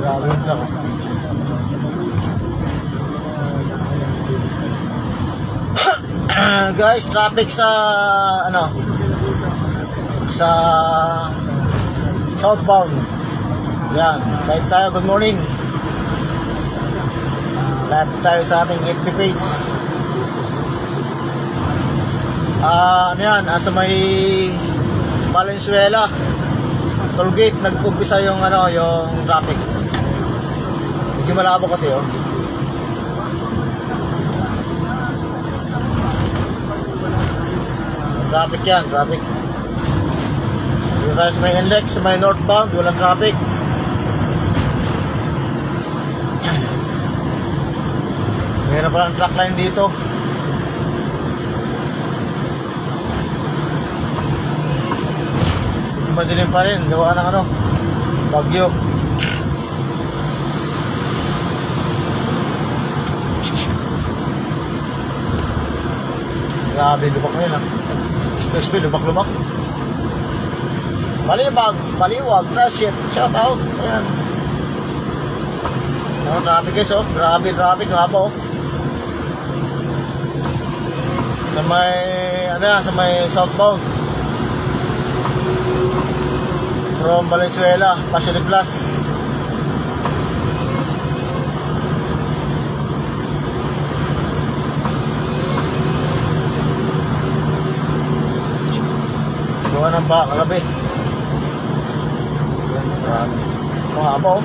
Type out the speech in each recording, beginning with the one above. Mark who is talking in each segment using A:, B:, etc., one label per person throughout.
A: Grabe yung truck. Guys, traffic sa ano, sa southbound. Yan, live tayo, good morning. Live tayo sa ating FB page. Ano yan, sa may Valenzuela tollgate, nag-umpisa yung ano, yung traffic. Medyo malabo kasi oh. Traffic yan, traffic. Dito tayo sa may NLEX, sa may northbound, walang traffic. Meron pa lang truck line dito. Medyo madilim pa rin, gawa ng ano, bagyo. Grabe, lubak na yun ah. Expressway, lubak-lubak. Paliwag, crash it, shout out. Ayan. Oh, traffic guys oh. Grabe, traffic, haba oh. Sa may, ano yan, sa may southbound. From Valenzuela, Passion Plus. Gawa ng ba, kagabi. Ang haba oh.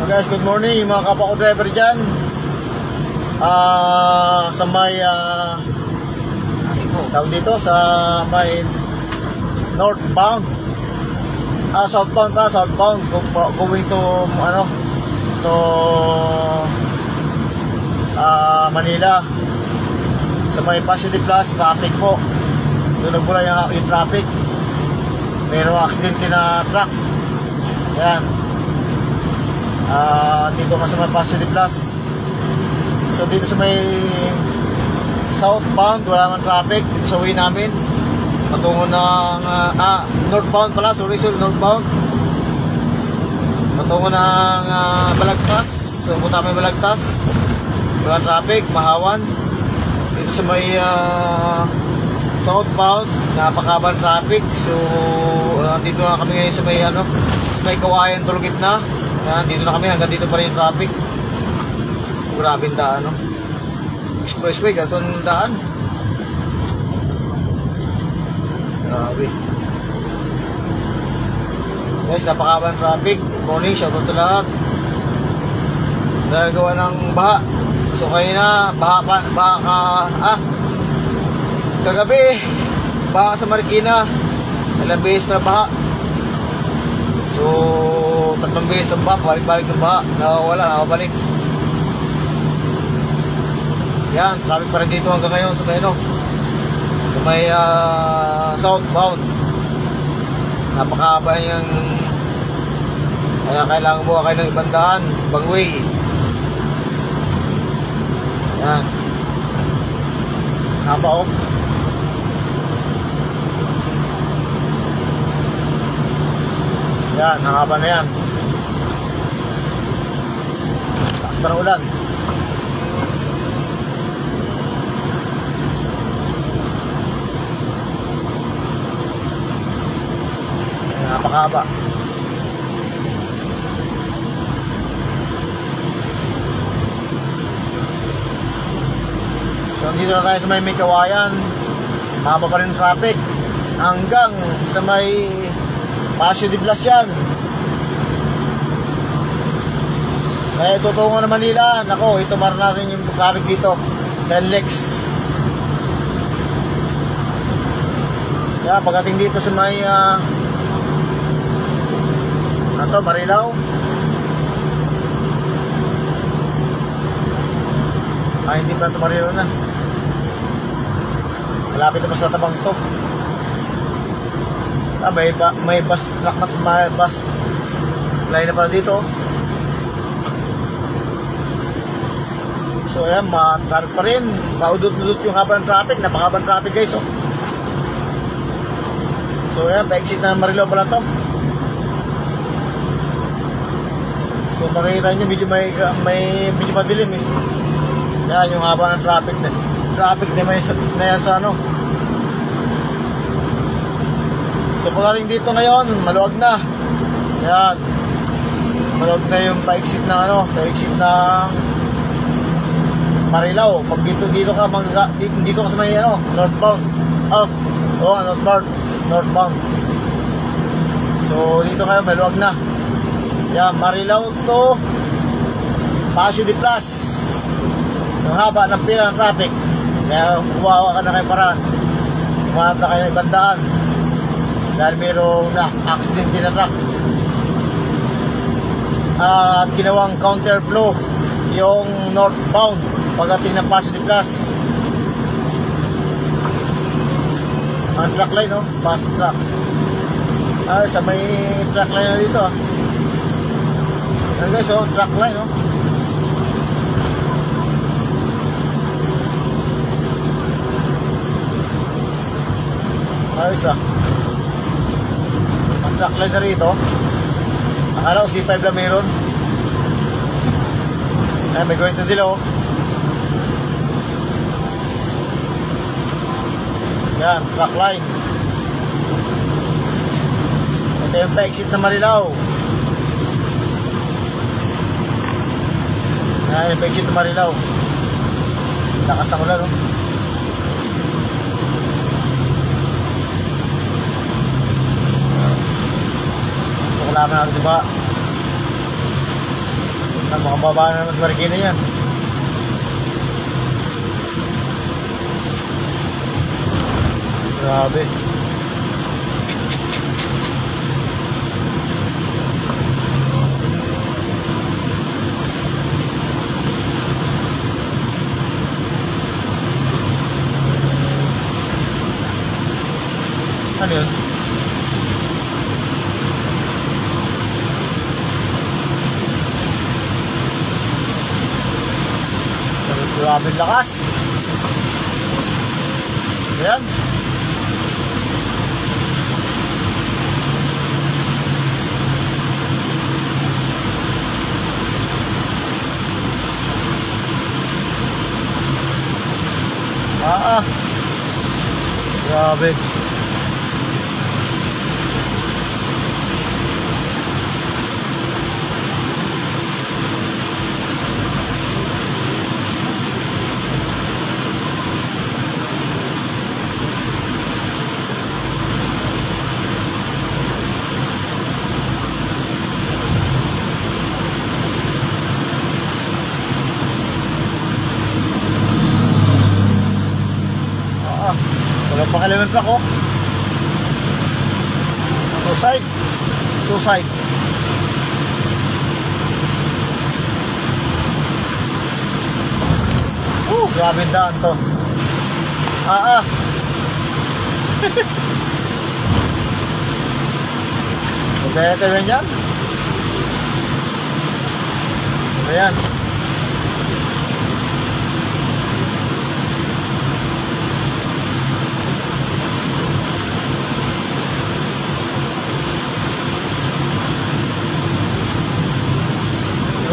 A: Guys, good morning mga kapwa ko driver dyan. Sa may tawag dito, sa may northbound, southbound pa, southbound going to ano, to Manila. Sa may Passion Plus, traffic po. Doon nagbula yung traffic. Mayroong accident na truck. Yan. Dito ka sa may Passion Plus. So dito sa may southbound wala man traffic. Dito sa way namin patungo ng northbound pala, sorry northbound patungo ng Balagtas. So punta kami Balagtas, wala traffic, mahawan. Dito sa may southbound napakabang traffic. So dito na kami ngayon sa may ano, sa may Kawayan tollgate na. Yan, dito na kami, hanggang dito pa rin yung traffic. Grabe yung daan, no? Expressway, ganito yung daan. Grabe. Guys, napakabang traffic. Good morning, shoutout sa lahat. Dahil gawa ng baha. So kayo na, baha ka, kagabi, baha sa Marikina. Ilang beses na baha. So, tatlong beses ng baha, balik-balik ng baha, nakabalik. Yan, traffic pa rin dito hanggang ngayon sa may, no, sa may southbound. Napakahaba yung, kaya kailangan mo kayo ng ibang daan, ibang way. Yan, haba oh. Yan, haba na yan. Takas pa ng ulan. Yan, napakahaba. So, dito na tayo sa may Kawayan. Mahaba pa rin traffic hanggang sa may Passion Plus yan. Kaya tutungo na Manila. Nako, ito maranasan yung traffic dito sa NLEX. Kaya pagdating dito sa may ano, Marilao. Hindi pa ito Marilao na. Malapit na pa sa tabang to. May bus truck na, may bus line na pala dito. So ayan, traffic pa rin. Paudot-udot yung haba ng traffic. Napakabang traffic guys, oh. So ayan, pa-exit na Marilao pala to. So makikita nyo, medyo medyo madilim eh. Yan yung haba ng traffic na. Traffic na yan sa ano. So pagaling dito ngayon, maluwag na. Yan. Maluwag na yung pa-exit ng ano, pa-exit ng Marilao. Pag dito ka sa may ano, northbound. Northbound. So dito kayo, maluwag na. Yan, Marilao to Paseo de Plus. Yung haba ng pila ng traffic. Kaya kumawa ka na kayo paraan. Kumahanap na kayo ng ibang daan. Dahil mayroong accident din na truck. At ginawang counter flow yung northbound pagdating ng Paseo de Plus. Ang truck line, no? Fast truck. Sa may truck line na dito, ah. Ayan guys, oh, truck line, no? Ayos, ah. Ang truck line na rito. Akala ko C5 lang mayroon. Ayan, may going to dilo, oh. Yan, truck line. Ito yung pa-exit na Marilao. Yan yung pa-exit na Marilao. Lakas ng ulan, no? Tukulaman natin sa baka. Makababa na naman sa Marikina yan. Grabe. Ano yun? Grabe lakas. Ayan. Grabe. Walang pakialam ng truck, oh. Suicide. Grabe daan to. Kaya tayo yan. Ayan.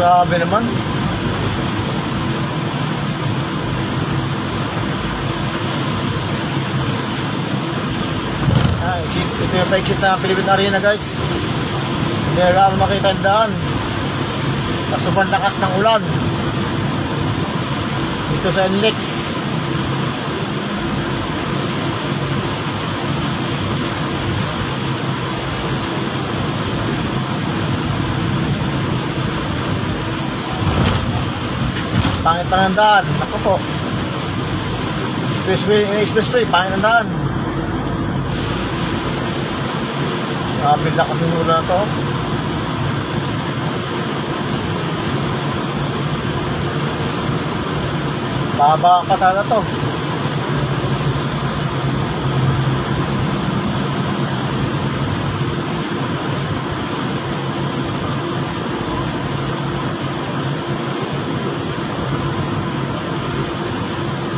A: Grabe naman. Ito yung pa-exit na Philippine Arena, guys. Hindi na makita ang daan. Sobrang lakas ng ulan. Ito sa NLEX. Pangit pa ng daan. Ako po. Expressway, pangit ng daan. Bila kasi muna na to. Baba pa talaga to.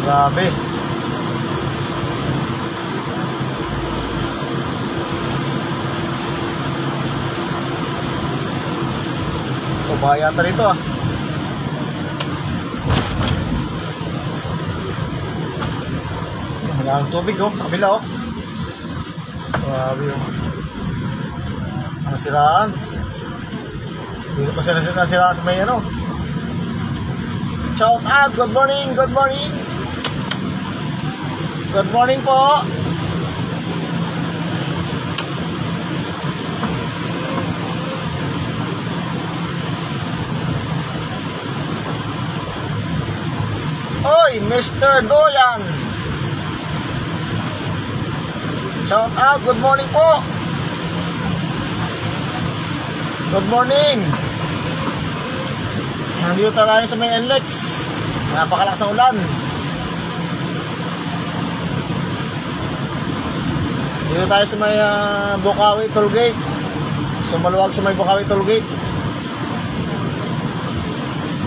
A: Grabe. O, bahaya yata rito ah. Maraming tubig oh, sa kabila oh. Grabe oh. Ang siraan. Dito pa sila nasiraan sa may ano. Shout out, good morning, good morning. Good morning po. Oy, Mr. Doyan. Shout out, good morning po. Good morning. Nandito tayo sa may NLEX. Napakalakas ng ulan. Dito tayo sa may Bukawi Tollgate. So maluwag sa may Bukawi Tollgate.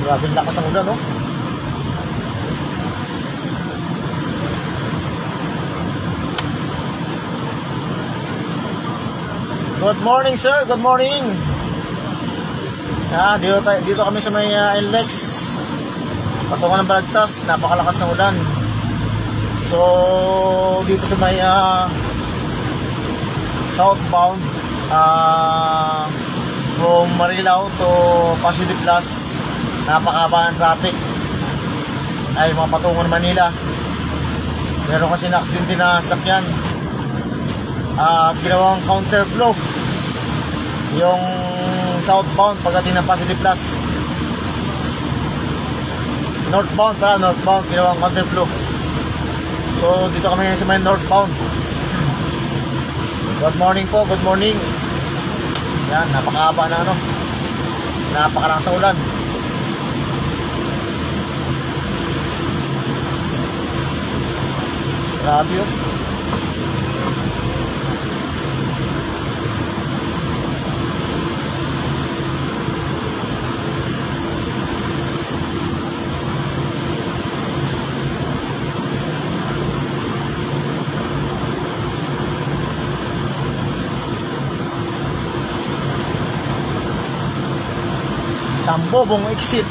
A: Grabe lakas ng ulan, no? Good morning, sir. Good morning. Dito kami sa may NLEX. Patungo ng Balagtas. Napakalakas ng ulan. So, dito sa may southbound from Marilao to Pasig Plus, napakahaba ng traffic. Ay, mga patungo ng Manila. Meron kasi na-accident din na sakyan. At ginawang counterflow yung southbound pagdating ng Pasig Plus. Northbound ginawang counterflow. So dito kami sa may northbound. Good morning po, good morning. Yan, napakahaba na ano, napakalakas sa ulan. Grabe yun. Tambobong exit.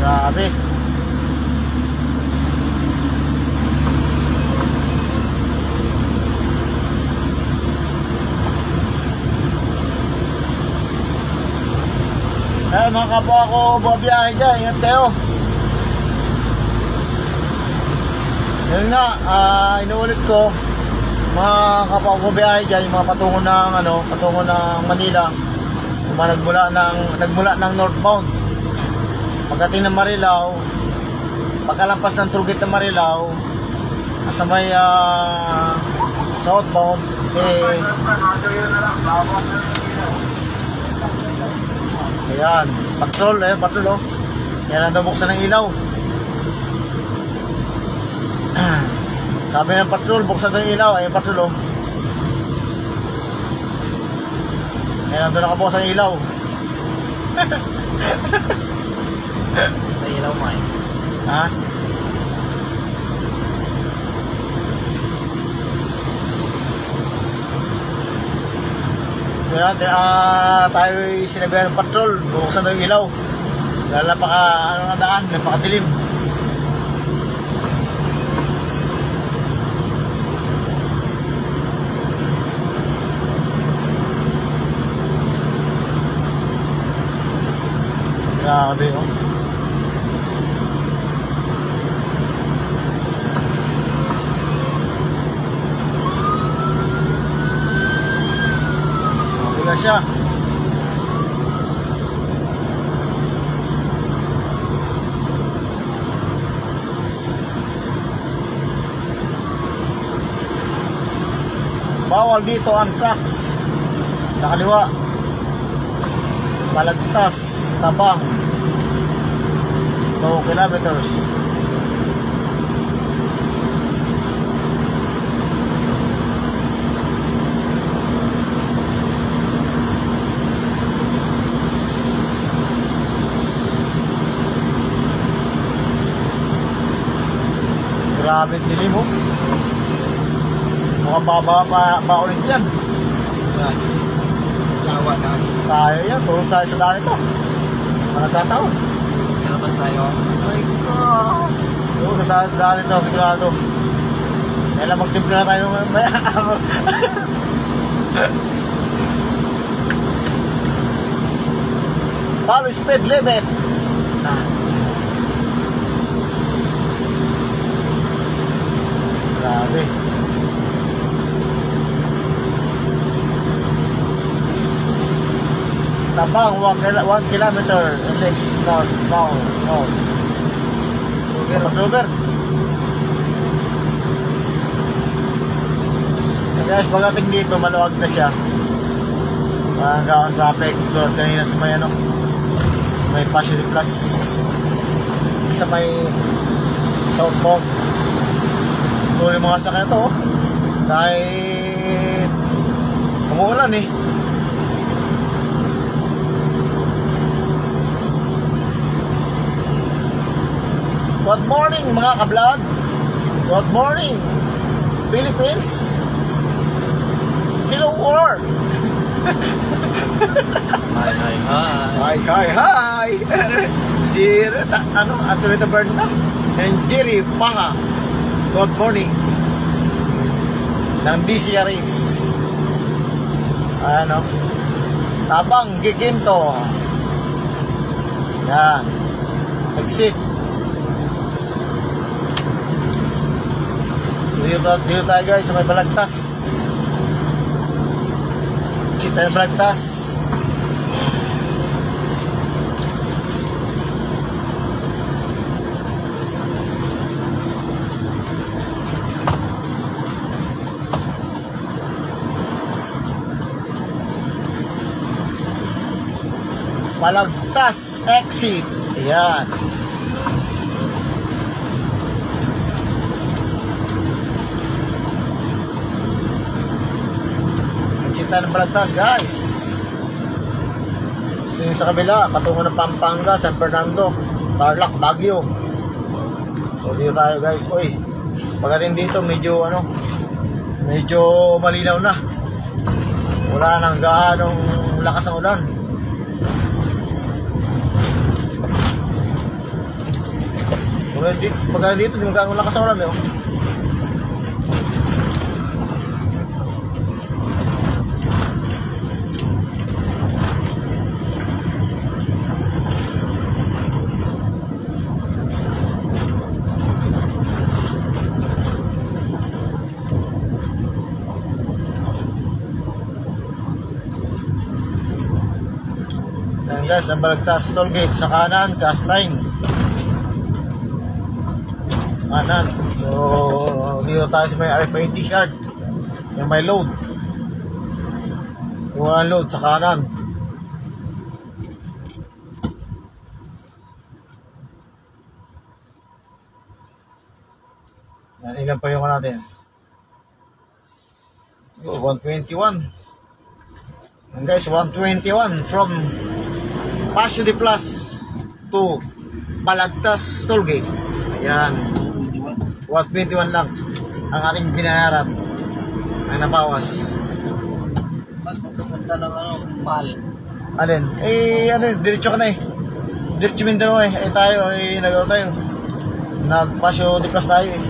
A: Grabe. Mga kapwa ko bumabiyahe dyan, ingat kayo. Yun nga, inuulit ko, mga kapwa ko bumabiyahe dyan, yung mga patungo ng Manila, yung mga nagmula ng northbound. Pagdating ng Marilao, pagkalampas ng tollgate ng Marilao, sa may southbound, ayan, patrol oh. Yan ang buksan ng ilaw. Sabi ng patrol, buksan ng ilaw. Ayan patrol oh. Yan ang doon nakabukas ng ilaw.
B: May ilaw mo eh.
A: Ha? So yan, tayo sinabihan ng patrol, buksan daw yung ilaw. Dahil napakadilim. Grabe oh. Siya. Bawal dito ang trucks sa kaliwa. Balagtas, Tabang, 2 kilometers. Grabe dilim mo. Mukhang ba ulit yan.
B: Lawa na.
A: Tayo yan, tulog tayo sa daan ito. Nagkataon.
B: Ano ba tayo? Ay ko.
A: Tulog sa daan ito, sigurado. Kailan magtimpla na tayo mamaya. Follow speed limit. Grabe. Tabang 1 kilometer next northbound. October. Guys, pagdating dito maluwag na siya. Parang gawan traffic tulad kanina sa may sa may Passion Plus, sa may southbound. Tuloy mga sakya to dahil umuulan eh. Good morning mga ka-vlog. Good morning Philippines. Hello world. Hi. Si Antonita Berna and Jerry Paha. Good morning ng DCRH. Tabang Giginto. Yan. Exit. So dito tayo guys sa may Balagtas. Exit tayo sa Balagtas. Balagtas exit. Ayan. Exit tayo ng Balagtas guys. So yung sa kabila, patungo ng Pampanga, San Fernando, Tarlac, Baguio. So dito tayo guys. Uy, pagdating dito medyo medyo malinaw na. Wala nang gaanong lakas ng ulan. Pagka dito, di magkano lakas ang ulan eh. So guys, ang Balagtas toll gate sa kanan, cast line. Kanan. So dito tayo sa may RFID card yung may load, yung load sa kanan. Yan, ilan pa yung natin? 121. And guys, 121 from Passion Plus to Balagtas tollgate. Ayan, 121 lang ang ating binayaran ang nabawas.
B: Ba't pupunta ng mahal?
A: Alin? Diretso ka na eh. Diretso Mindanao eh. Tayo nagawa tayo. Nag-Passion Plus tayo eh.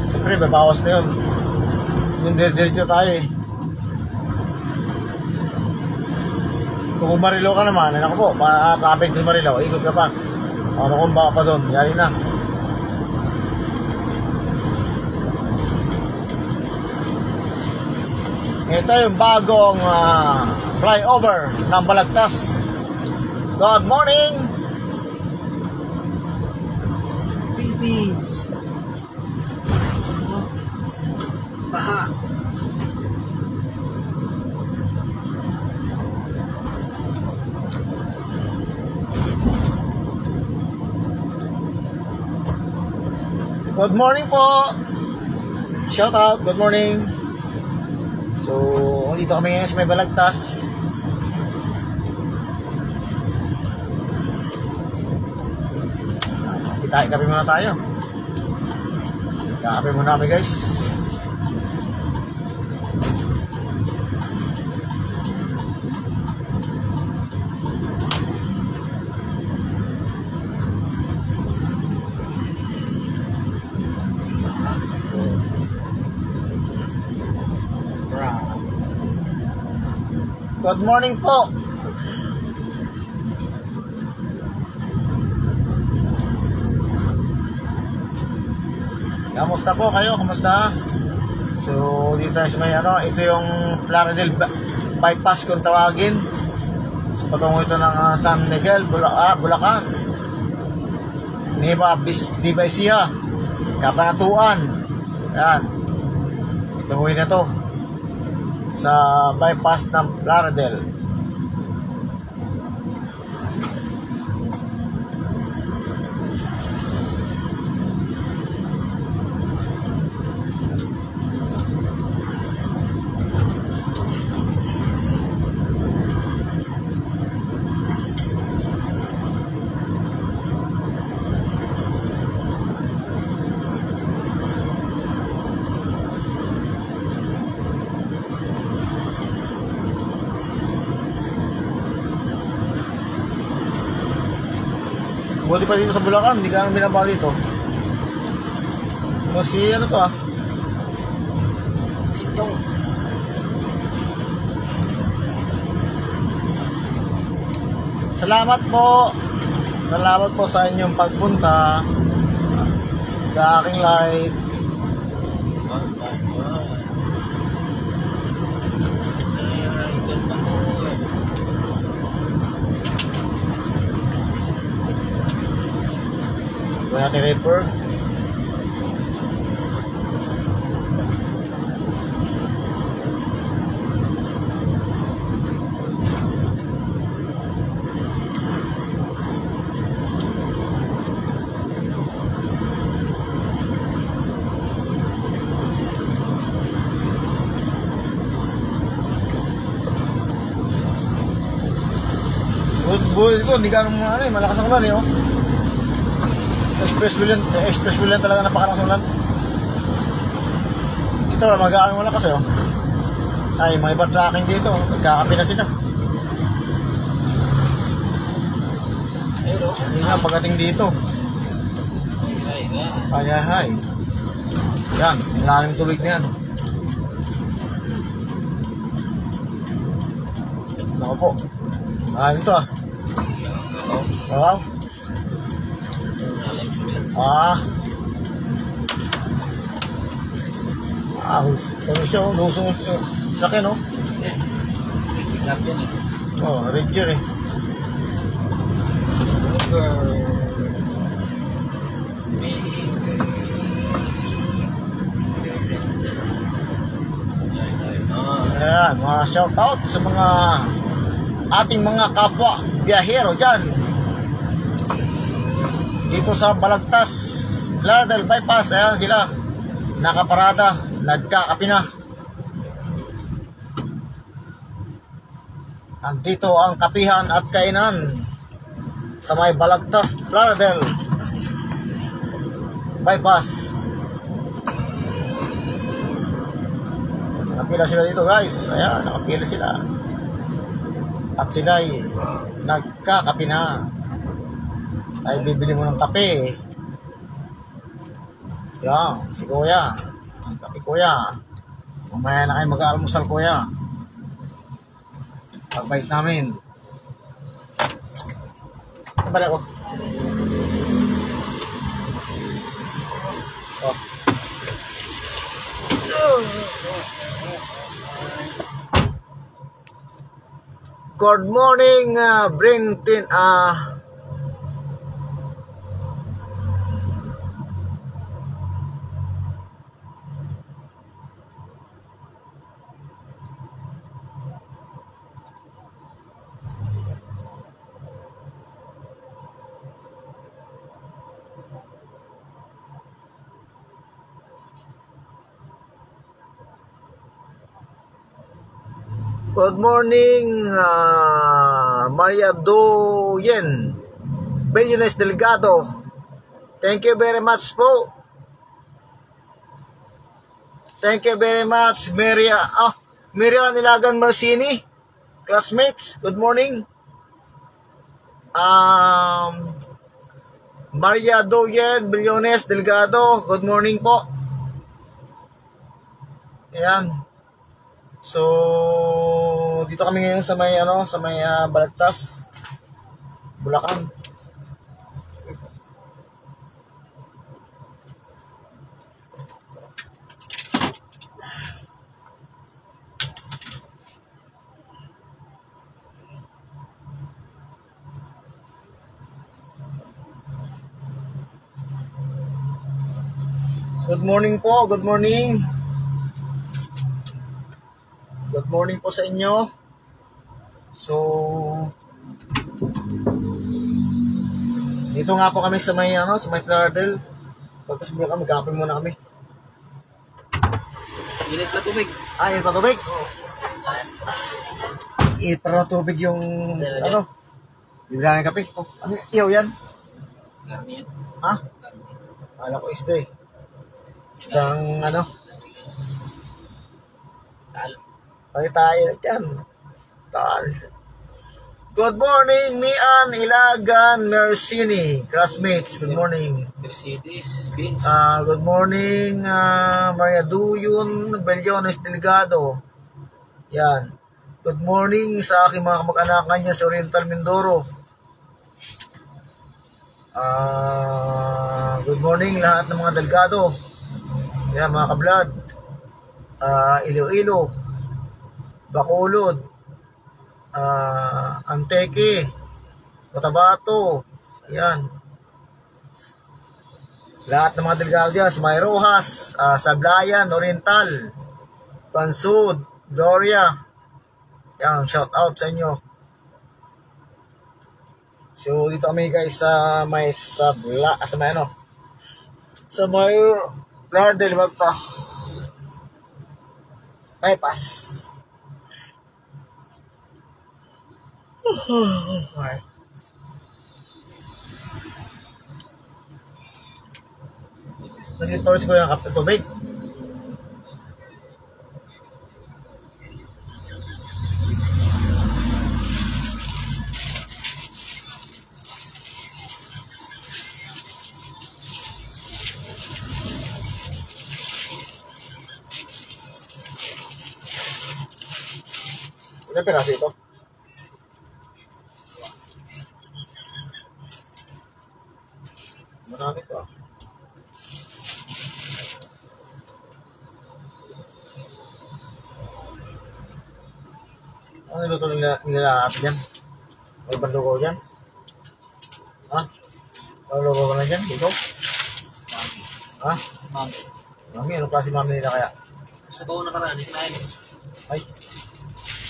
A: Siyempre, babawas na yun. Yung diretso tayo eh. Kung Marilaw ka naman, ako po, traffic din Marilaw, ikot ka pa. Kung baka pa doon, yari na. Ito yung bagong flyover ng Balagtas. Good morning Philippines. Baha. Good morning po. Shout out, good morning. So, dito kami ngayon sa may Balagtas. Kape muna tayo. Kape muna kami guys. Good morning po. Kamusta po kayo? Kamusta? So, dito tayo sa may ito yung Plaridel bypass kung tawagin. So, patungo ito ng San Miguel, Bulacan. Nueva Ecija, Cabanatuan. Yan. Tunguin na to sa bypass ng Plaridel. Buti pa dito sa Bulacan, hindi ka nang binabawa dito. Kasi ano to
B: Sintong.
A: Salamat po. Salamat po sa inyong pagpunta sa aking live. Ito natin refer. Good ito, hindi ka malakas ang ulan eh, oh. Express wheel talaga napakalakas ng ulan. Ito, magaan mo lang kasi, oh. Ay, may iba tracking dito, nagkakapi na sila. Hindi nga, pagdating dito. Ay. Yan, ilalim tubig na yan. Naku po. Maraming ito, Wow. Ano siya, lusong sa akin, oh. Ranger eh. Ayan, mga shout out sa mga ating mga kapwa biyahero dyan dito sa Balagtas Plaridel bypass. Ayan sila nakaparada, nagkakapi na. Andito ang kapihan at kainan sa may Balagtas Plaridel bypass. Nakapila sila dito guys. Ayan, nakapila sila at sila'y nagkakapi na. Ay bibili mo ng kape. Yan, si kuya. Ang kape kuya. Mamaya na kayo mag-aalmusal kuya. Pagbalik namin. Ito pala ko. Good morning, Brintin. Good morning, Maria Doyen, Billiones Delgado. Thank you very much po. Thank you very much, Maria Nilagan Marcini, classmates. Good morning. Maria Doyen, Billiones Delgado. Good morning po. Ayan. So, dito kami ngayon sa may Balagtas, Bulacan. Good morning po, good morning. Good morning po sa inyo. So, dito nga po kami sa may Plaridel. Pagkas Bulacan, mag-kape muna kami.
B: Init na tubig.
A: Init pa tubig? Init pa tubig yung, bibila ng kape. Oh, ano, iyaw yan?
B: Karne yan.
A: Ha?
B: Karne.
A: Alam ko isda eh. Isdang
B: Talo.
A: Ay tayo dyan. Good morning, Mian Ilagan Mercini, classmates. Good morning.
B: Mercedes Benz.
A: Good morning, Maria Duyun Belliones Delgado. Yan. Good morning sa aking mga kamag-anakan niya sa Oriental Mindoro. Good morning lahat ng mga Delgado. Yan, mga kablad. Iloilo, Bacolod, Antique, Cotabato. Yan. Lahat ng mga Delgado dyan. Sa May Rojas, Sablayan, Oriental, Pansud, Gloria. Yan, shout out sa inyo. So, dito kami guys sa may sa may Plaridel, Bagpas. Bypass. Okay. Nag-tourist ko yung kape tubig. Ilang piraso ito? Marami ito. Ano niluto nila ate dyan? May bandugo dyan? Ha? Ano lugo ka na dyan? Dito?
B: Mami.
A: Ha?
B: Mami.
A: Mami, anong klase mami nila kaya?
B: Sa bawo na karaan, kinain.
A: Ay.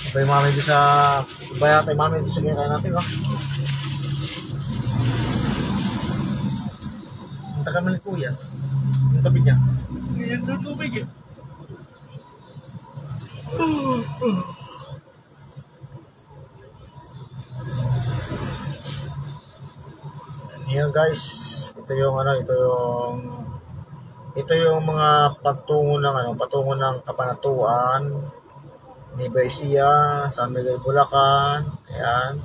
A: Iba yung mami doon sa... Iba yata yung mami doon sa kinakain natin, ha? Ang tagal mo ni Kuya. Yung tabi niya.
B: Ngayon na tubig eh.
A: Yan guys, ito yung mga patungo ng Kabanatuan, Nueva Ecija, San Miguel, Bulacan. Ayan.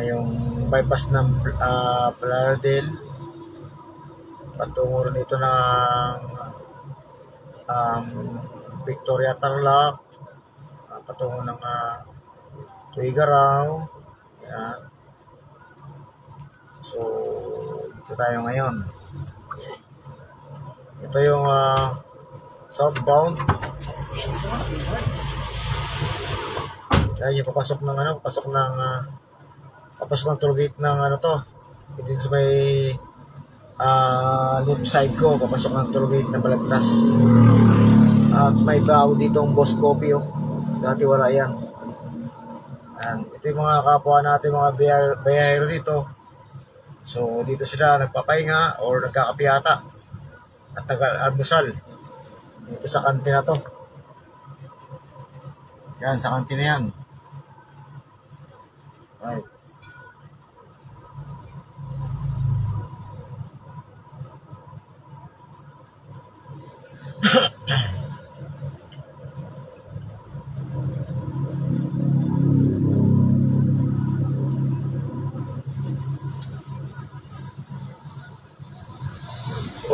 A: Yung bypass ng Plaridel. Patungo rin ito ng Victoria, Tarlac. Patungo ng Tuigaraw. Ayan. So, dito tayo ngayon. Ito yung southbound. Ayan yung papasok ng toll gate ng dito sa may left side ko, papasok ng toll gate ng Balagtas. At may bago dito ang Boss Coffee, oh. Dati wala yan. Ito yung mga kapwa natin, mga bayahero dito. So, dito sila nagpapahinga or nagkakapiyata at nag-almusal dito sa kantina to. Yan, sa kantina yan. Right.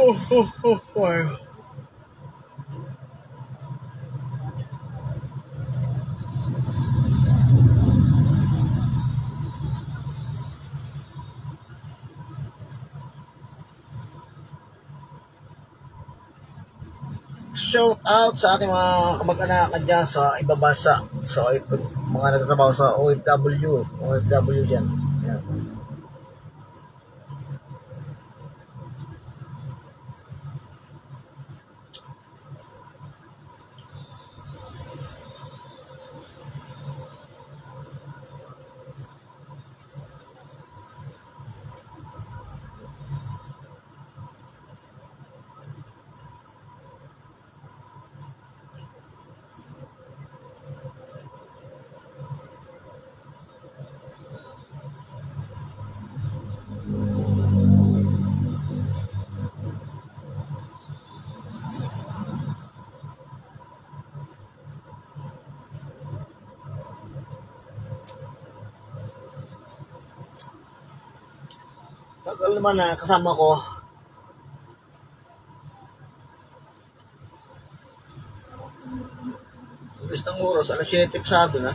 A: Oh. Shout out sa ating mga kamag-anak dyan sa ibang bansa, sa mga nagtatrabaho sa OFW dyan. Yan. Tagal naman na kasama ko. Ibig ng oras, alas 7 pasado na.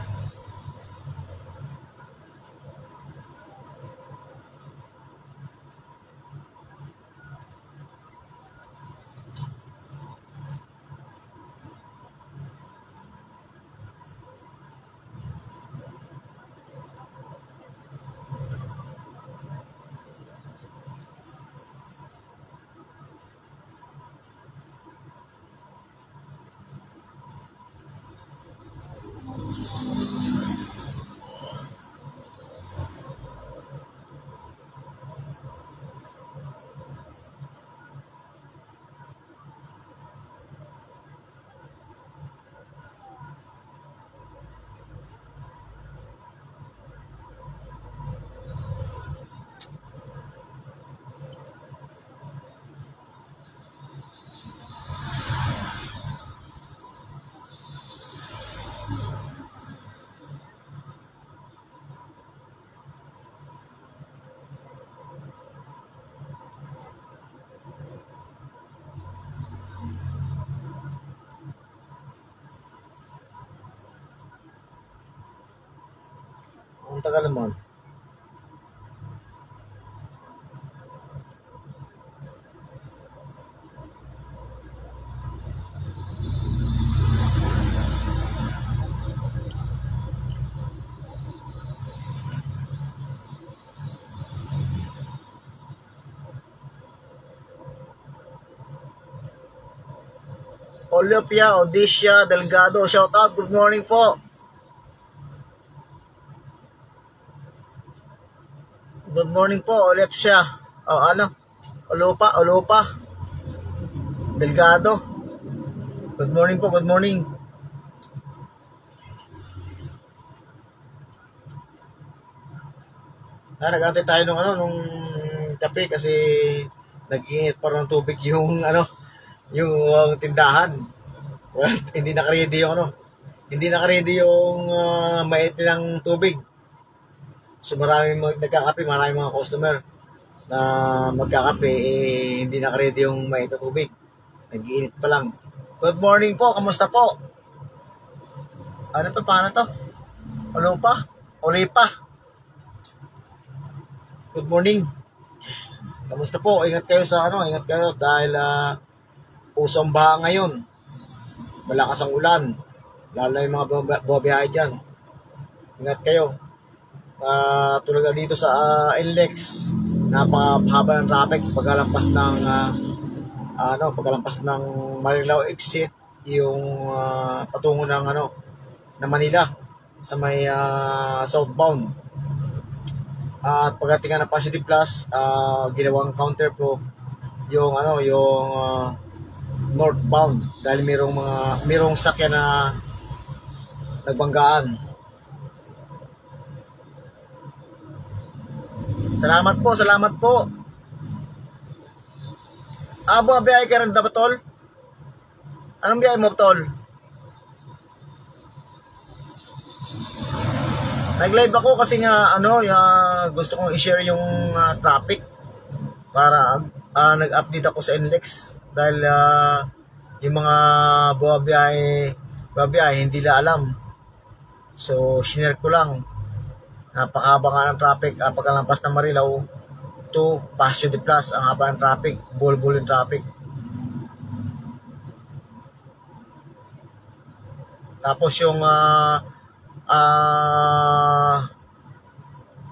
A: Ang tagal naman. Olivia Odisha Delgado, shout out, good morning po. Good morning po, Olivia. Olopa Delgado. Good morning po, good morning. Nag-antay tayo nung kape kasi nag-iinit pa ng tubig yung tindahan. Well, hindi naka-ready yung mait ng tubig. So maraming nagkakape, maraming mga customer na magkakape, hindi naka-ready yung mait na tubig. Nag-iinit pa lang. Good morning po, kamusta po? Ano to, paano to? Olipa. Good morning. Kamusta po? Ingat kayo dahil usong baha ngayon. Malakas ang ulan. Lalo na yung mga bumabiyahe dyan. Ingat kayo. Tulad dito sa NLEX, napakahaba ng traffic pagkalampas ng Marilao exit, yung patungo ng Manila sa may southbound. At pagdating ng Paseo de Plus, ginawang counter po yung northbound dahil mayroong sakyan na nagbanggaan. Salamat po, salamat po. Abo, biyay ka rin dapat, tol? Anong biyay mo, tol? Nag-live ako kasi nga, gusto kong i-share yung traffic para nag-update ako sa NLEX dahil yung mga buwabiyahe hindi nila alam. So, sinare ko lang. Napakahaba nga ng traffic, pagkalampas ng Marilao to Paseo de Plus, ang haba ng traffic, bulbul yung traffic. Tapos yung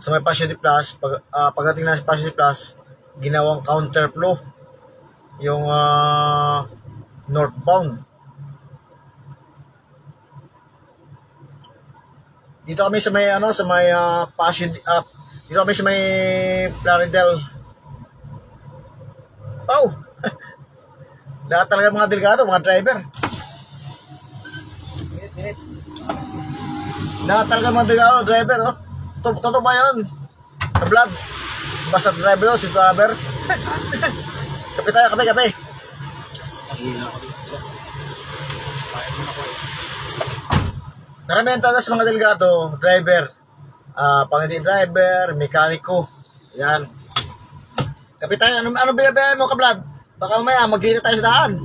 A: sa may Paseo de Plus, pagdating na sa Paseo de Plus, ginawang counterflow yung northbound. Dito kami sa may Paseo, dito kami sa may Plaridel. Oh. Lahat talaga mga delikado, mga driver. Lahat talaga mga delikado, driver, oh. Totoo ba 'yon? Sa vlog. Basta driver, oh, si driver. Kape tayo, kape. Karamihan talaga sa mga delikado, driver. Pang-hindi driver, mekaniko. Yan. Kape tayo, ano binabayan mo, kablad? Baka mamaya, maghihina tayo sa daan.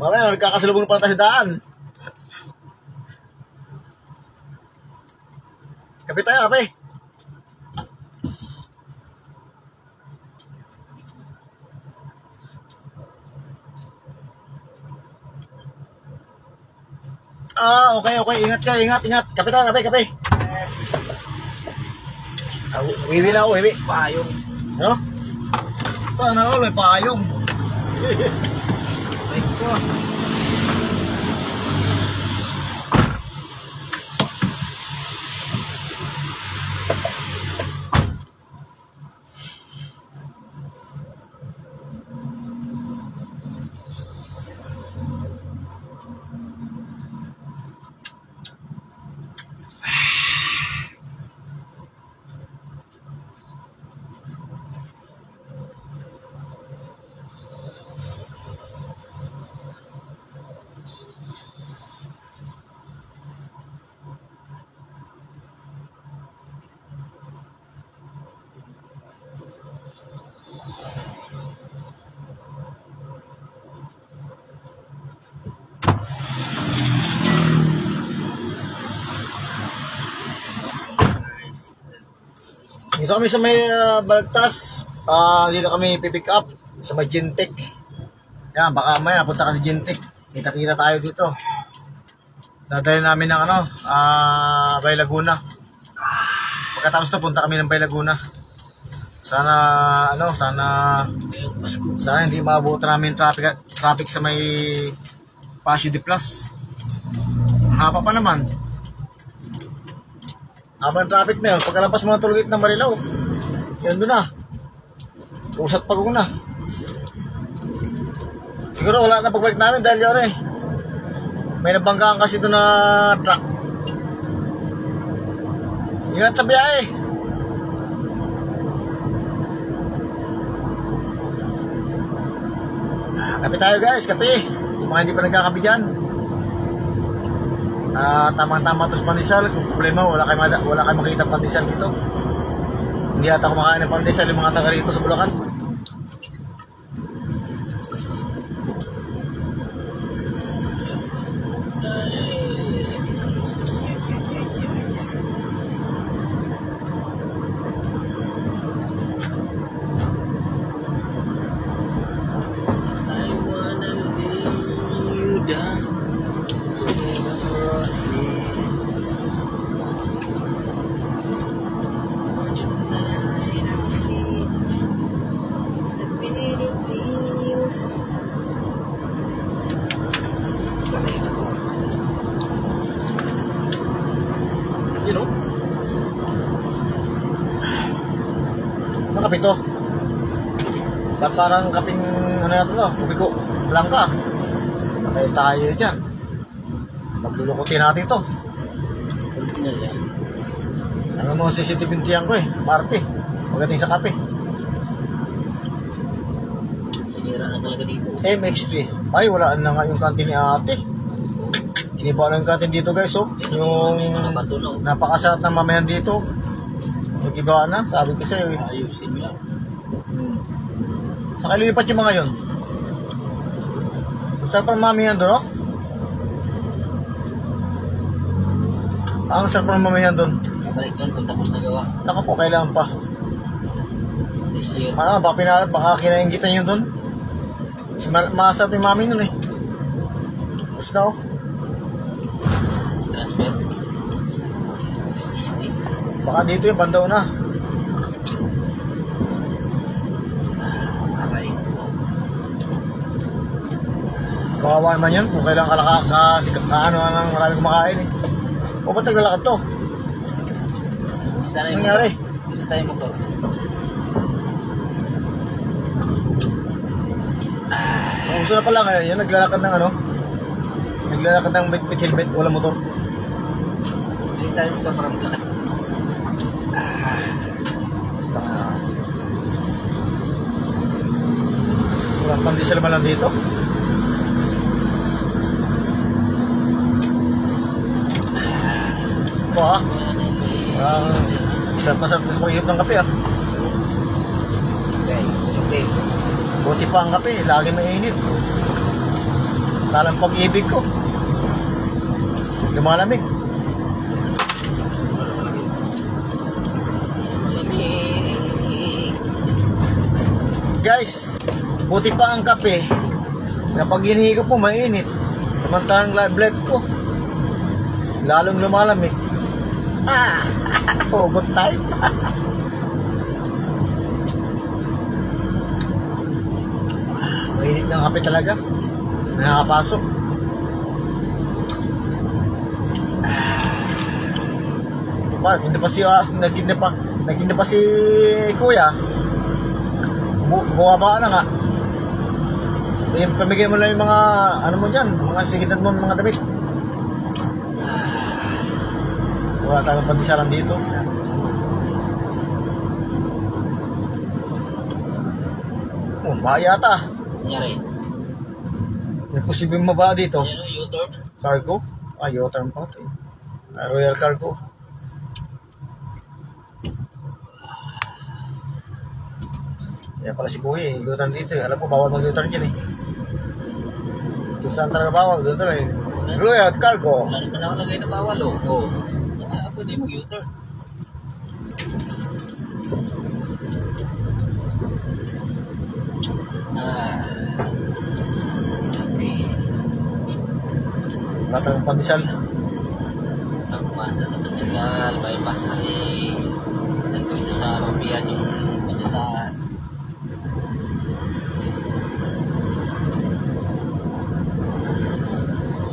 A: Mamaya, nagkakasalubong pa tayo sa daan. Kape tayo, kape. Okay. Ingat ka, ingat. Kape tayo, kape. Yes. Wiwi na ako, wiwi.
B: Payong.
A: Ano? Sana all may payong.
B: Ay ko.
A: Dito kami sa may Balagtas. Dito kami pipick up sa may Gentek. Yan, baka maya punta ka sa Gentek. Kita-kita tayo dito. Dadalhin namin ng Bay Laguna. Pagkatapos to, punta kami ng Bay Laguna. Sana hindi maabutan namin traffic sa may Paseo de Plus. Haba pa naman. Habang traffic na yun, pagkalampas mga tulugit ng Marilao, yun doon na. Usat pagong na. Siguro wala na pagbalik namin dahil yun may nabanggaan kasi doon na truck. Ingat sa biyahe. Kape tayo guys, kape. Yung mga hindi pa nagkakape dyan. Tamang-tama ito sa pandesal. Kung problema, wala kayo makita pandesal dito. Hindi ata kumakain ng pandesal yung mga taga rito sa Bulacan. Kape to. Parang kaping ano na to, kubiko, langka. Patay tayo dyan. Maglulukutin natin ito.
B: Original yan.
A: Ano mo sisitibintiyan ko eh, Marte. Pagdating sa kape.
B: Sinira na talaga dito.
A: MXP. Ay, wala na nga yung kantin ni ate. Iniba lang yung kantin dito guys, oh. Yung napakasarap ng mamahan dito. Nag-iba na, sabi ko sa'yo eh.
B: Ayusin mo yan.
A: Saan kayo lipat yung mga yun? Sarap ang mamahan doon, oh? Ang sarap ang mamahan doon.
B: Balik doon kung tapos na gawa.
A: Naka po, kailangan pa.
B: This year.
A: Baka kinaingitan yun doon. Masarap yung mami nun eh. Basta oh.
B: Transfer.
A: Baka dito yung bandaw na.
B: Aray.
A: Kawawa naman yun kung kailangan ano ang maraming kumakain eh. O ba't naglalakad to? Ano nangyari?
B: Hindi tayo motor.
A: Ang gusto na pala ngayon, yun naglalakad ng ano? Naglalakad ng with helmet, wala motor.
B: Hindi tayo motor para maglakad.
A: Walang pandisal man lang dito. Pa, masarap na sa pag-ihip ng kape ah.
B: Okay.
A: Buti pa ang kape, lagi mainit. Talang pag-ibig ko. Lumalamig. Guys, buti pa ang kape. Kapag hinihigop po, mainit. Samantalang blood ko, lalong lumalamig. Oh, good time. Mainit ng kape talaga. Nakakapasok. Naging pa si Kuya. Buwaba na nga. Pamigay mo lang yung mga ano mo dyan, mga sigitan mo, mga damit. Wala tayong pandisalan dito. Oh, bahaya yata.
B: Nangyari.
A: May posibleng mababa dito.
B: Yan o, U-turn.
A: Cargo? U-turn pa ito. Royal Cargo. Yan pala si Kuya eh. U-turn dito eh. Alam ko bawal mag-U-turn dyan eh. Kung saan talaga bawal, doon talaga eh. Royal Cargo.
B: Wala naman nakalagay na bawal o. Oo. Pwede mag-U-turn. Wala talagang pandesal. Nagpasa sa pandesal, bypass na rin. Nandito sa Rupian yung pandesal.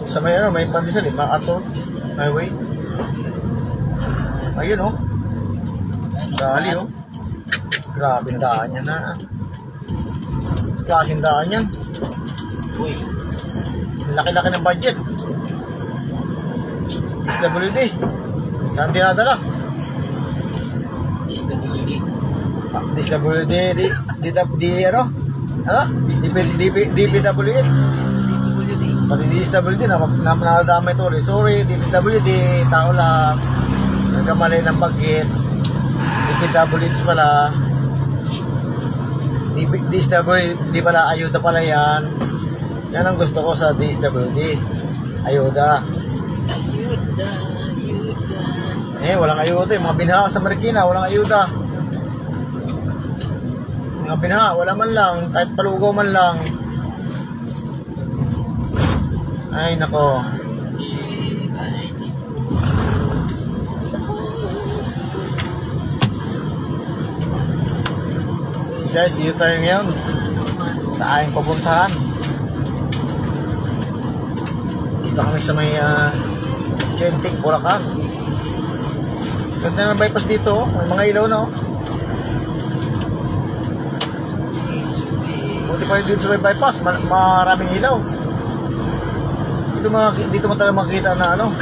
A: Sa may ano, may pandesal eh. Maato. Highway. Ayun oh. Dali oh. Grabe ang daan yan na. Klaseng daan yan.
B: Uy.
A: Laki-laki ng budget. SWD. Saan tinadala?
B: SWD.
A: SWD. Di ano? Ano? DPWH.
B: SWD.
A: Pati DSWD nakadamay ito. Sorry, DPWD. Tao lang. Nagkamali ng bagit. DPWH pala. DSWD pala. Ayuda pala yan. Yan ang gusto ko sa DSWD. Ayuda.
B: Ayuda.
A: Walang ayuda. Mga binaha sa Marikina, walang ayuda. Mga binaha, wala man lang. Kahit palugaw man lang. Ay, nako. Guys, dito tayo ngayon sa aking pupuntahan. Dito kami sa may Genting, Bulacan. Ganda ng bypass dito, may mga ilaw na oh. Buti pa rin dito sa may bypass, maraming ilaw. dito mo talaga makikita na ano,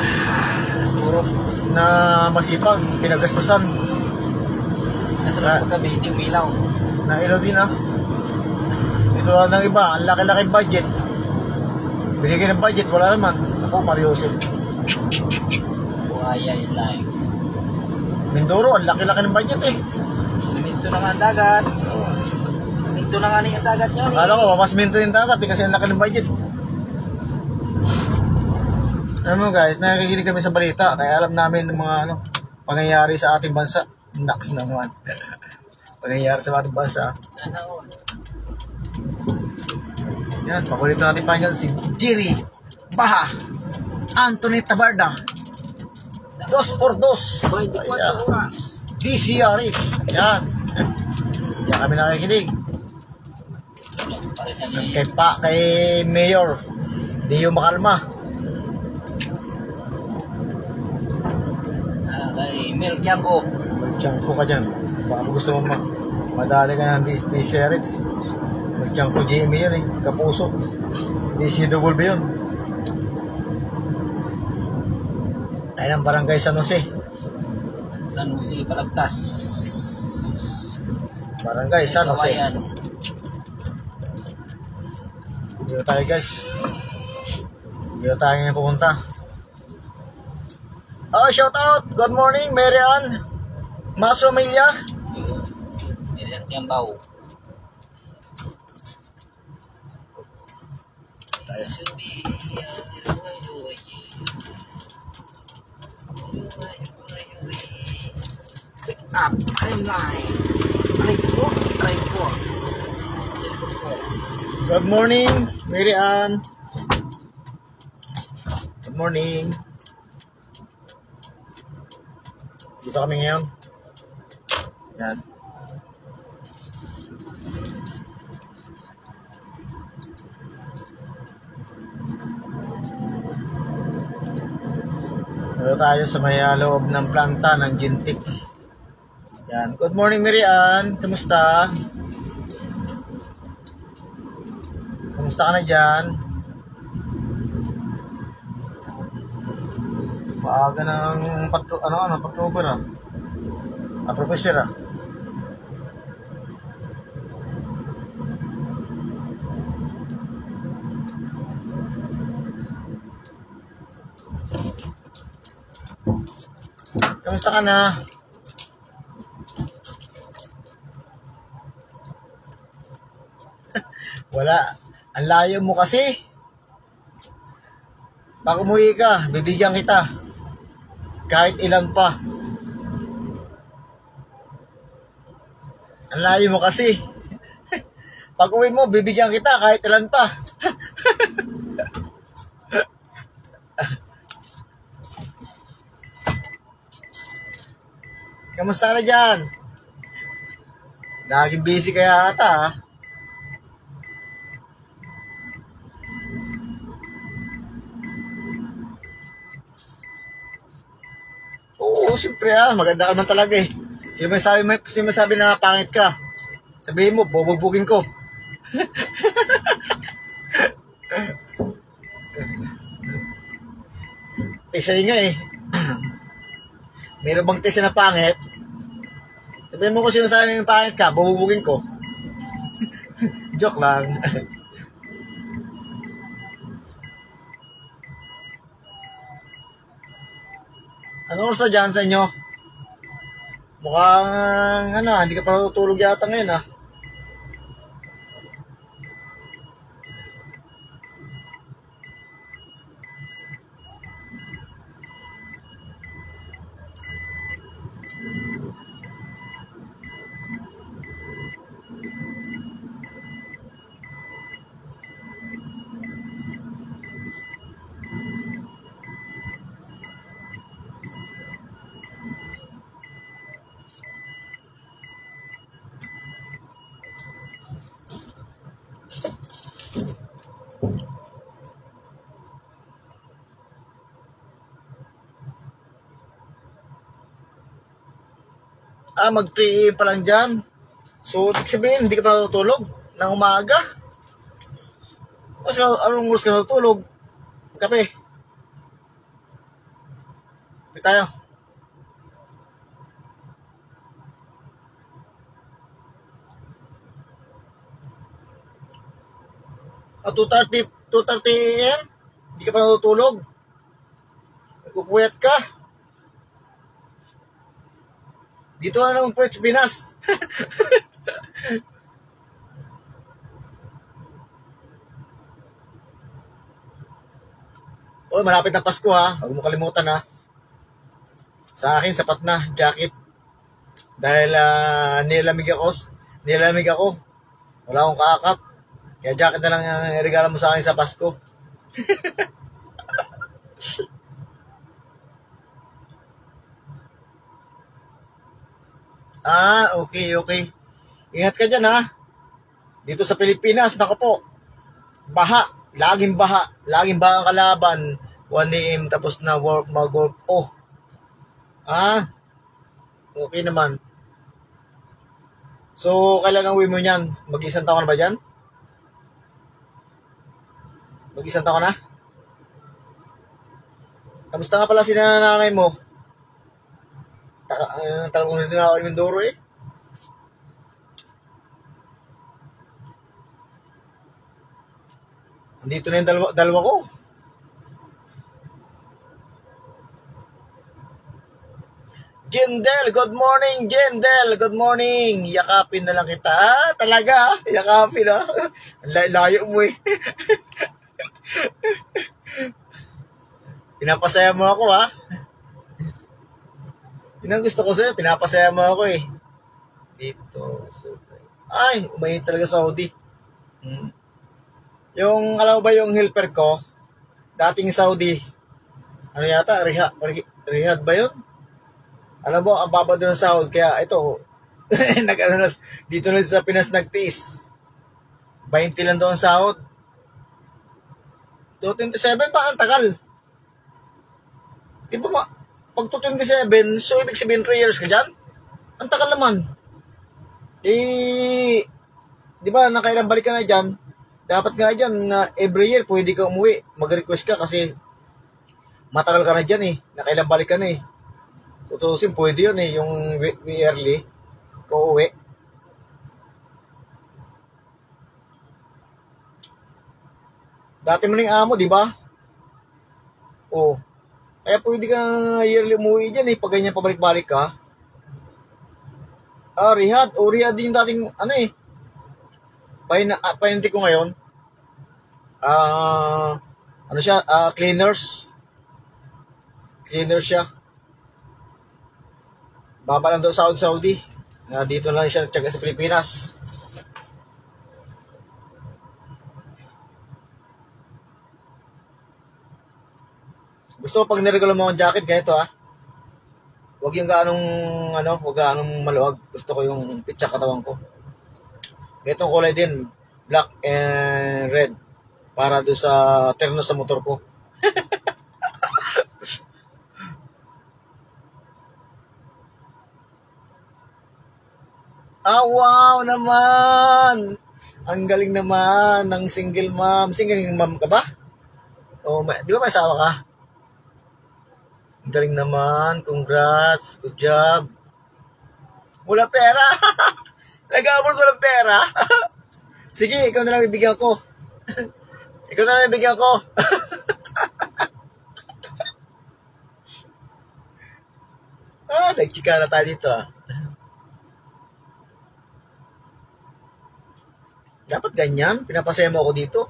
B: Puro.
A: na masipag, pinagastusan.
B: Nasa lang paggabi, hindi umilaw.
A: Na ilaw din ah. Ito lang ng iba, ang laki-laki budget. Binigyan ng budget, wala naman. Ako, Mariusip.
B: Buhaya is life.
A: Mindoro, ang laki-laki ng budget eh.
B: Siminto na nga ang dagat. Siminto na nga na yung dagat niya.
A: Akala ko, mapasminto yung dagat eh, kasi ang laki ng budget. Alam mo guys, nakikinig kami sa balita, kaya alam namin ng mga ano, pangyayari sa ating bansa. Naks naman. Pangyayari sa ating bansa.
B: Sana ko.
A: Yan, paborito natin pa si Jerry Baha, Anthony Tabarda, 2x2.
B: 24 oras.
A: DCRX. Yan. Yan kami nakikinig.
B: Paresan niya.
A: Kay Mayor Dio Makalma.
B: Kay Mel Tiangco.
A: Magtiyangko ka dyan. Baka gusto mo madali ka ng DCRX. Magtiyangko GMA yun eh. Kapuso. DCW yun. Ayun ang barangay San Jose.
B: San Jose Palagtas.
A: Barangay San Jose.
B: Kawayan.
A: Dito tayo guys. Dito tayo ngayon pupunta. Oh, shout out. Good morning, Mary Ann Maso Milla.
B: Merian Tiambao.
A: Tayo.
B: Up, timeline. Aray ko.
A: Good morning, Mary Ann. Good morning. Dito kami ngayon. Yan. Dito tayo sa may loob ng planta ng Gintik. Yan. Good morning, Mary Ann. Kamusta? Kamusta ka na dyan? Maaga ng October ah. Professor ah. Kamusta ka na? Wala. Ang layo mo kasi. Pag umuwi ka, bibigyan kita. Kahit ilan pa. Ang layo mo kasi. Pag uwi mo, bibigyan kita kahit ilan pa. Kamusta ka na dyan? Laging busy kaya ata ha? Oo, siyempre ha. Maganda ka naman talaga eh. Sino masabi na pangit ka? Sabihin mo, bubugbugin ko. Tesa nga eh. Meron bang tesa na pangit? Sabihin mo kung sino sabi ng pangit ka, bubugbugin ko. Joke lang. Anong oras na dyan sa inyo? Mukhang hindi ka pa natutulog yata ngayon ah. Mag 3 AM pa lang dyan. So, sabihin, hindi ka pa natutulog ng umaga. Kasi anong oras ka natutulog? Kape. Kape tayo. O, 2:30 a.m.? Hindi ka pa natutulog? Nagpupuyat ka? Dito na naman po sa Pinas. O, malapit na Pasko ha. Huwag mo kalimutan ha. Sa akin, sapat na jacket. Dahil nilamig ako. Wala akong kaakap. Kaya jacket na lang yung regalo mo sa akin sa Pasko. Okay. Ingat ka dyan ha. Dito sa Pilipinas, nako po. Baha. Laging baha ang kalaban. 1 a.m. tapos na mag-work. Oh. Okay naman. So, kailan ang uwi mo niyan? Mag-isang taon na ba dyan? Mag-isang taon na? Kamusta nga pala si nanay mo? Talagang dito na ako yung Mindoro eh. Andito na yung dalawa ko. Jendel, good morning, Jendel. Good morning. Yakapin na lang kita. Talaga? Yakapin ha? Layo mo eh. Pinapasaya mo ako ha? Yun ang gusto ko sa'yo. Pinapasaya mo ako eh. Dito. Ay, umayin talaga Saudi. Yung, alam mo ba yung helper ko? Dating Saudi. Ano yata? Riyadh ba yun? Alam mo, ang baba doon ng sahod. Kaya ito, dito na sa Pinas nagtiis. 20 lang doon sahod. 227 pa, ang tagal. Di ba pag 227, so ibig sabihin 3 years ka dyan? Ang tagal naman. Di ba, nakailang balik ka na dyan? Dapat nga dyan, every year, pwede ka umuwi. Mag-request ka kasi matagal ka na dyan eh. Nakailang balik ka na eh. Tutusin, pwede yun eh, yung yearly, kauwi. Dati mo ning amo, di ba? Oo. Kaya pwede ka yearly umuwi dyan eh, pag ganyan pabalik-balik ka. Riyadh. Riyadh din yung dating, ano eh. Pahinti ko ngayon. Ano siya, cleaners. Cleaner siya. Baba lang daw sa Saudi. Dito lang siya nagtyaga sa Pilipinas. Gusto ko pag niregalo mo ang jacket, ganito ha. Huwag yung huwag gaanong maluwag. Gusto ko yung pitsa katawan ko. Ganitong kulay din, black and red. Para doon sa terno sa motor ko. Wow naman! Ang galing naman ng single mom. Single mom ka ba? Di ba may asawa ka? Ang galing naman. Congrats. Good job. Wala pera. Nag-aabot walang pera. Sige, ikaw na lang ibigyan ko. Ikaw na lang ibigyan ko. Nagchika na tayo dito ah. Dapat ganyan. Pinapasaya mo ako dito.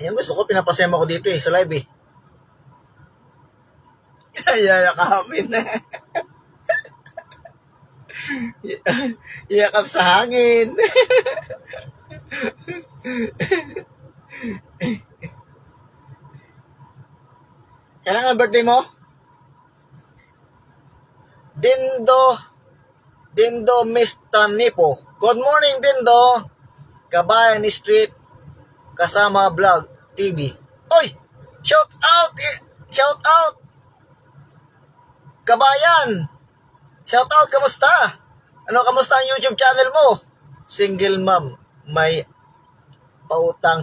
A: Ayan gusto ko. Pinapasaya mo ako dito eh. Sa live eh. Yayakapin na. Iyakap sa hangin. Kailan ang birthday mo? Dindo Mr. Nipo. Good morning, Dindo. Kabayan Street. Kasama Vlog TV. Oy! Shout out! Shout out! Kabayan! Shout out! Kamusta? Kamusta ang YouTube channel mo? Single mom. Pautang.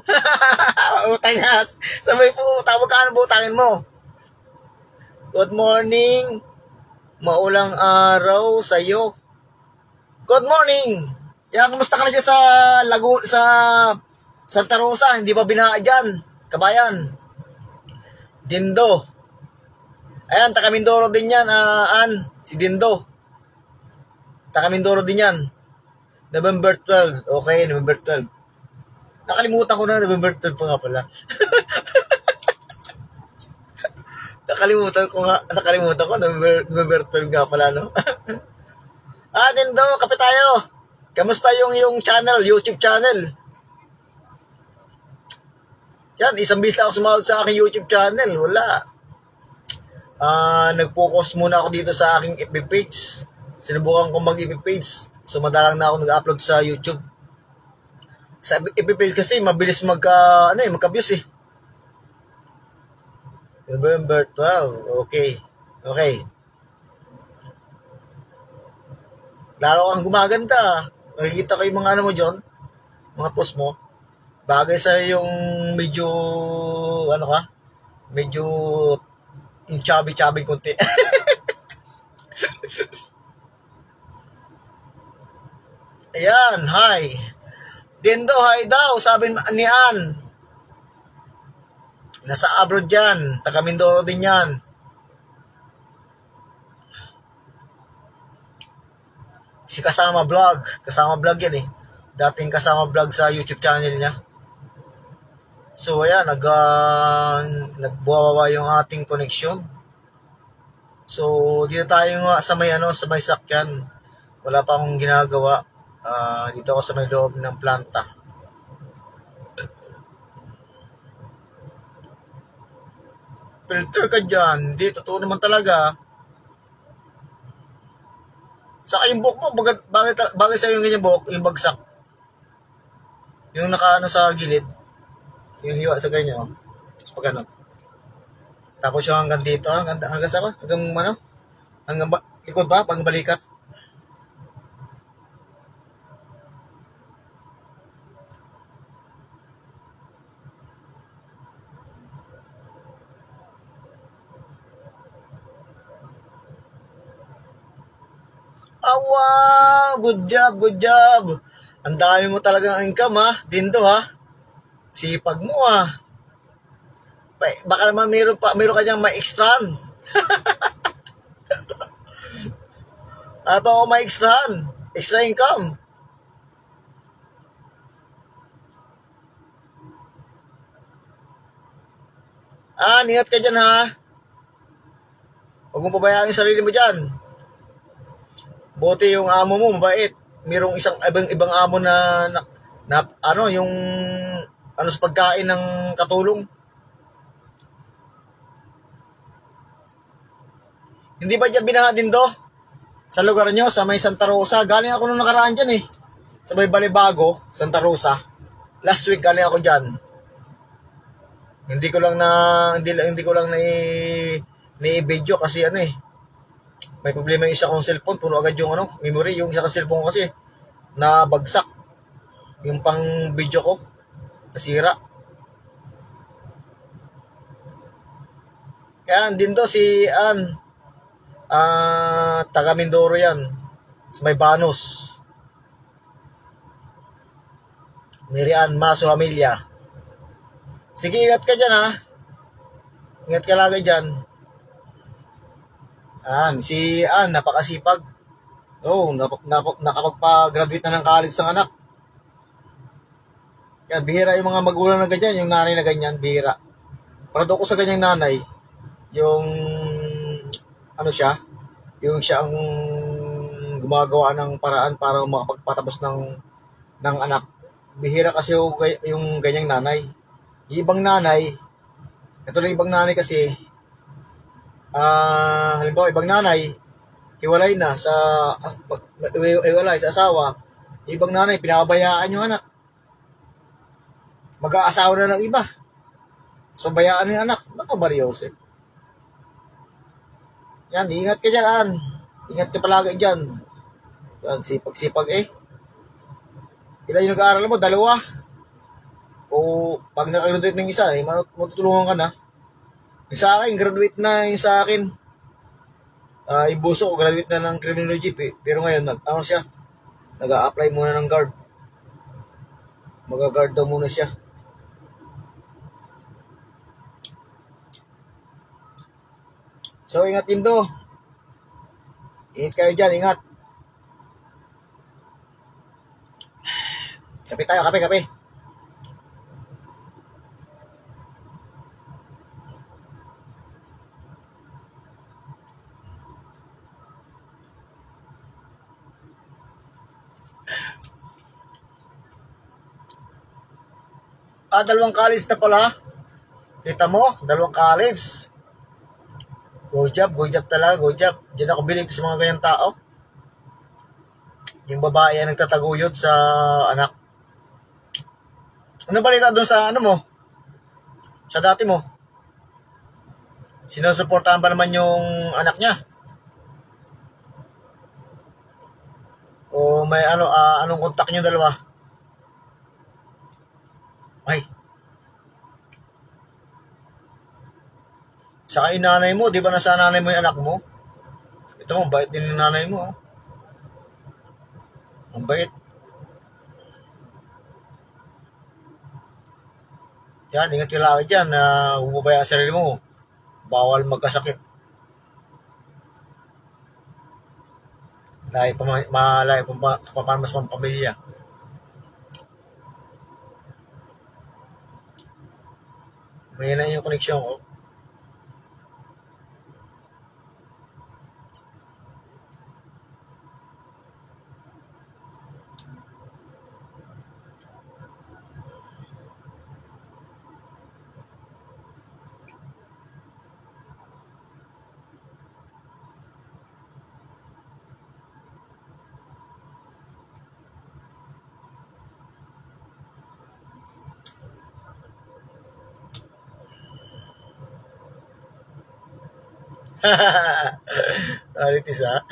A: Utang nga. Sabay po, utang. Magkano ba utangin mo? Good morning. Maulang araw sa'yo. Good morning. Yan, kumusta ka na dyan sa sa Santa Rosa? Hindi ba binaha dyan? Kabayan. Dindo. Ayan, taga Mindoro din yan, si Dindo. Taga Mindoro din yan. November 12. Okay, November 12. Nakalimutan ko na, November 12 pa nga pala. Nakalimutan ko, November 12 nga pala, no? Dindo, kape tayo. Kamusta yung channel, YouTube channel? Yan, isang bis lang ako sumahod sa aking YouTube channel. Wala. Nag-focus muna ako dito sa aking FB page. Sinubukan kong mag-FB page. So, madalang na ako nag-upload sa YouTube. Sa FB page kasi, mabilis magka-views eh. November 12. Okay. Lalo kang gumaganda. Nakikita ko yung mga mo dyan. Mga post mo. Bagay sa yung medyo, medyo yung chubby konti. Ayan, hi. Dindo, hi daw, sabi ni Ann. Nasa abroad yan. Taga Mindoro din yan. Si Kasama Vlog. Kasama Vlog yan eh. Dating Kasama Vlog sa YouTube channel niya. So ayan, nagbuwawa yung ating connection. So dito tayo nga sa may sakyan. Wala pa akong ginagawa. Dito ako sa may loob ng planta. Filter ka dyan. Hindi, totoo naman talaga. Saka yung buhok mo, bagay sa'yo yung ganyan buhok, yung bagsak. Yung sa gilid. Yung hiwa sa ganyan, oh. Tapos pag ano. Tapos yung hanggang dito, hanggang saan ba? Hanggang likod ba? Pag balikat. Wow! Good job! Ang dami mo talagang income, ha? Dindo, ha? Sipag mo, ha? Baka naman meron ka diyang ma-extrahan. Ano pa ako ma-extrahan? Extra income. Ingat ka dyan, ha? Huwag mong pabayaan yung sarili mo dyan. Buti yung amo mo, mabait. Mayroong ibang amo na yung sa pagkain ng katulong. Hindi ba dyan binaha din do? Sa lugar nyo, sa may Santa Rosa. Galing ako nung nakaraan dyan eh. Sa may Balibago, Santa Rosa. Last week galing ako dyan. Hindi ko lang na-video kasi may problema yung isa kong cellphone, puno agad yung memory. Yung isa kong cellphone kasi nabagsak. Yung pang video ko nasira. Kaya din to si Ann. Taga Mindoro yan. Sa may Banos. Mirian Maso Amelia. Sige, ingat ka dyan, ha? Ingat ka lagi dyan. Si Ann, napakasipag. Nakapagpa-graduate na ng college ng anak. Kaya bihira yung mga magulang na ganyan, yung nanay na ganyan, bihira. Parado ko sa ganyang nanay, yung yung siya ang gumagawa ng paraan para makapagpatapos ng anak. Bihira kasi yung ganyang nanay. Yung ibang nanay, katulad ibang nanay kasi, halimbawa ibang nanay hiwalay sa asawa, ibang nanay pinabayaan yung anak, mag-aasawa na ng iba, so bayaan yung anak. Naku, Maria Jose, yan, ingat ka dyan, Ann. Ingat ka palagi dyan. Yan, sipag-sipag eh. Ilan yung nag-aaral mo? 2? pag nakagraduate ng isa, matutulungan ka na. Yung sa akin, graduate na yung sa akin. Yung buso ko, graduate na ng criminology. Pero ngayon, siya? Nag-a-apply muna ng guard. Mag-guard daw muna siya. So, ingat Indo. Ingat kayo dyan, ingat. Kape tayo, kape. Dalawang college na pala. Kita mo, dalawang college. Go job talaga, go job. Diyan ako bilib sa mga ganyang tao. Yung babae ang nagtataguyod sa anak. Ano balita doon sa ano mo? Sa dati mo? Sinusuportahan ba naman yung anak niya? O may anong kontak niyo dalawa? Ay. Saka yung nanay mo, di ba nasa nanay mo yung anak mo? Ito mo, bait din yung nanay mo. Oh. Ang bait. Yan, ingat yung laki dyan na bumabaya sa sarili mo. Bawal magkasakit. Lahi pa papamas pang pamilya. May na yung koneksyon ko. Aritis ha.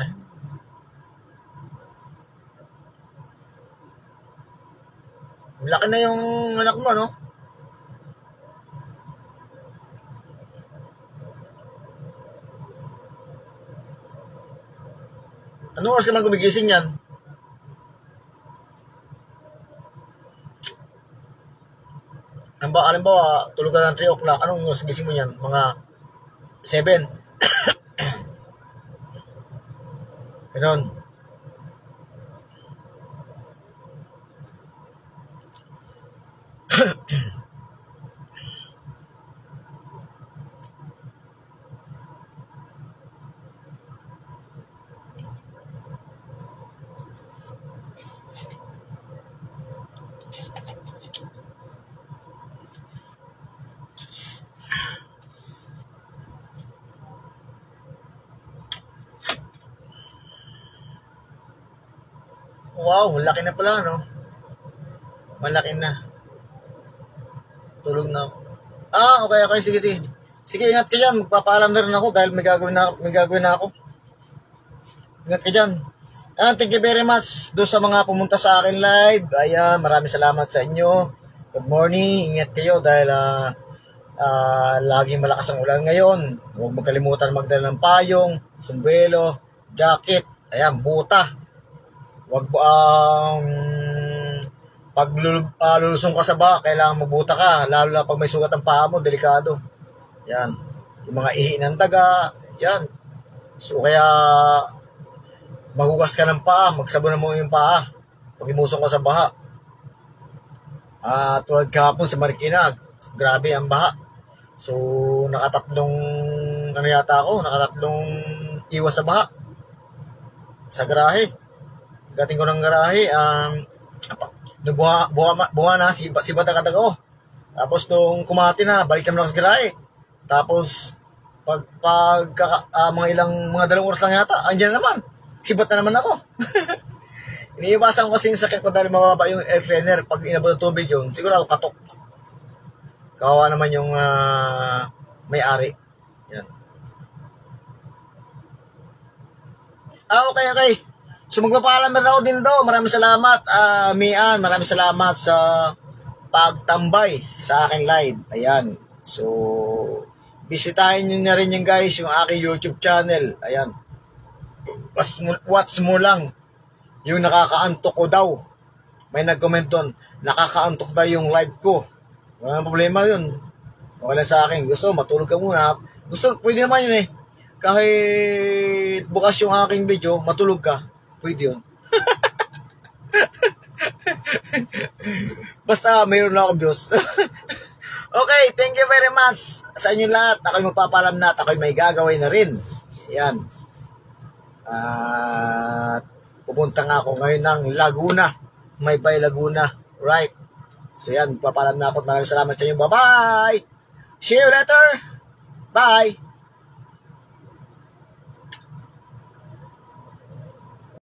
A: Laki na yung anak mo, no? Anong oras ka man gumigising yan? Halimbawa, tulog ka ng 3 o'clock, anong oras gising mo yan? Mga 7. Ganon. Wow, malaki na pala, no? Malaki na. Tulog na ako. Okay. Sige. Sige, ingat ka dyan. Magpapaalam na rin ako dahil may gagawin na ako. Ingat ka dyan. Thank you very much doon sa mga pumunta sa akin live. Ayan, maraming salamat sa inyo. Good morning. Ingat kayo dahil laging malakas ang ulan ngayon. Huwag magkalimutan magdala ng payong, sombrero, jacket, ayan, buta. Huwag pag lulusong ka sa baka, kailangan magbuta ka. Lalo na pag may sugat ang paa mo, delikado. Yan. Yung mga ihi ng daga, yan. So kaya maghugas ka ng paa, magsabon mo yung paa. Pag imusong ka sa baha. Tulad kahapon sa Marikina, grabe ang baha. So nakatatlong iwas sa baha. Sa garahe. Gating ko ng garahe, buha na, si Batagadaga ko. Tapos nung kumati na, balik kami lang sa garahe. Tapos, mga dalawang oras lang yata, andyan naman. Sibat na naman ako. Iniiwasan ko kasi yung sakit ko dahil mababa yung air cleaner. Pag inabot ng tubig yun, siguro katok. Kawawa naman yung may-ari. Yan. Okay. So magpapaalam na ako din daw. Maraming salamat, Mian. Maraming salamat sa pagtambay sa aking live. Ayan. So, bisitahin nyo na rin yung guys, yung aking YouTube channel. Ayan. Watch mo lang yung nakakaantok ko daw. May nag-comment doon, nakakaantok daw yung live ko. Walang problema yun. Okay lang sa akin. Gusto, matulog ka muna. Gusto, pwede naman yun eh. Kahit bukas yung aking video, matulog ka. Pwede yun. Basta mayroon na akong views. Okay, thank you very much sa inyo lahat. Ako'y magpapalam na at ako'y may gagawin na rin. Yan. At pupunta nga ako ngayon ng Laguna. Maybay, Laguna. Right. So yan, magpapalam na ako. Maraming salamat sa inyo. Bye-bye! See you later! Bye!